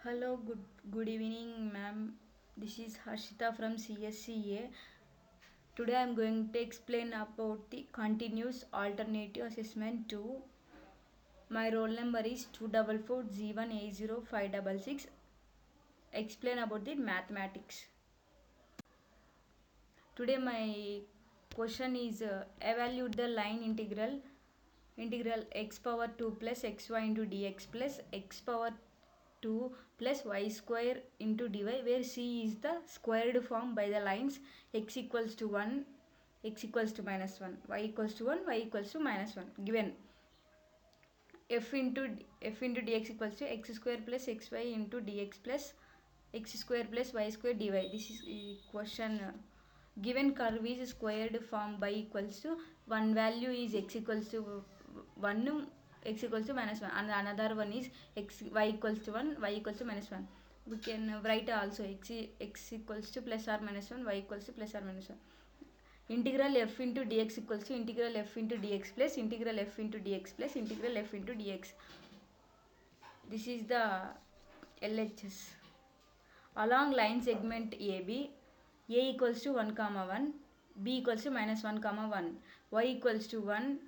Hello, good evening, ma'am. This is Harshita from CSCA. Today I am going to explain about the continuous alternative assessment 2. My roll number is 244G1805666. Explain about the mathematics. Today my question is evaluate the line integral x power 2 plus xy into dx plus x power 2 plus y square into dy, where c is the squared form by the lines x equals to 1, x equals to minus 1, y equals to 1, y equals to minus 1. Given f into dx equals to x square plus xy into dx plus x square plus y square dy. This is question. Given curve is squared form by equals to one value is x equals to 1, x equals to minus 1, and another one is y equals to 1, y equals to minus 1. We can write also x equals to plus or minus 1, y equals to plus or minus 1. Integral f into dx equals to integral f into dx plus integral f into dx plus integral f into dx. This is the LHS. Along line segment AB, a equals to 1 comma 1, b equals to minus 1 comma 1, y equals to 1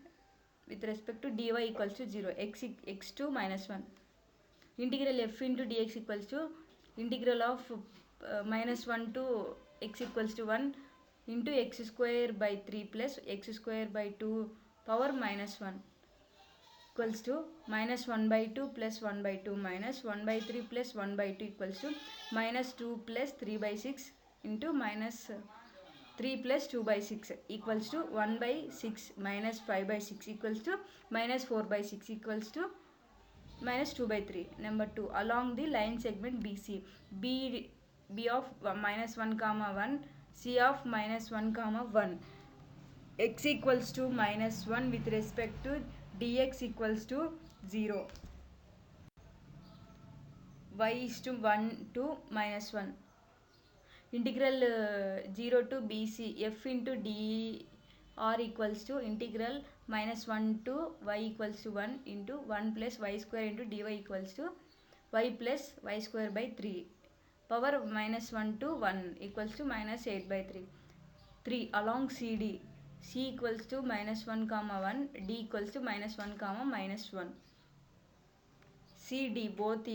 with respect to dy equals to 0, x to minus 1. Integral f into dx equals to integral of minus 1 to x equals to 1 into x square by 3 plus x square by 2 power minus 1 equals to minus 1 by 2 plus 1 by 2 minus 1 by 3 plus 1 by 2 equals to minus 2 plus 3 by 6 into minus 3 plus 2 by 6 equals to 1 by 6 minus 5 by 6 equals to minus 4 by 6 equals to minus 2 by 3. Number 2. Along the line segment BC, B of minus 1 comma 1, C of minus 1 comma 1, x equals to minus 1 with respect to dx equals to 0, y is to 1 to minus 1. Integral 0 to BC, f into dr equals to integral minus 1 to y equals to 1 into 1 plus y square into dy equals to y plus y square by 3 power minus 1 to 1 equals to minus 8 by 3. 3. Along CD, c equals to minus 1 comma 1, d equals to minus 1 comma minus 1. CD both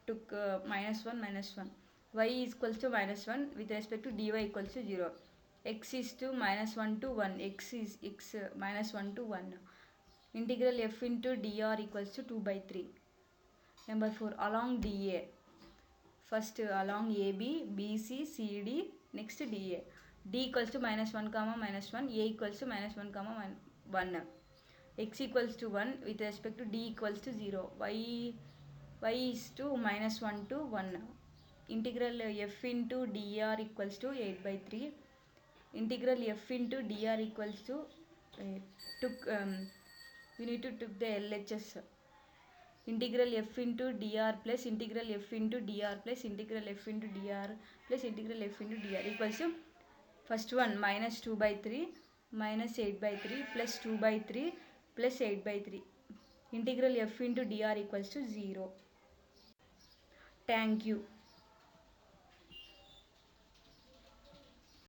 took minus 1 minus 1. Y is equals to minus 1 with respect to dy equals to 0. X is to minus 1 to 1. X is minus 1 to 1. Integral f into dr equals to 2 by 3. Number 4. Along DA. First along AB, BC, CD, next DA. D equals to minus 1 comma minus 1. A equals to minus 1 comma 1. X equals to 1 with respect to d equals to 0. Y is to minus 1 to 1. Integral f into dr equals to 8 by 3. Integral f into dr equals to we need to took the LHS. Integral f into dr plus integral f into dr plus integral f into dr plus integral f into dr equals to first one minus 2 by 3 minus 8 by 3 plus 2 by 3 plus 8 by 3. Integral f into dr equals to 0. Thank you.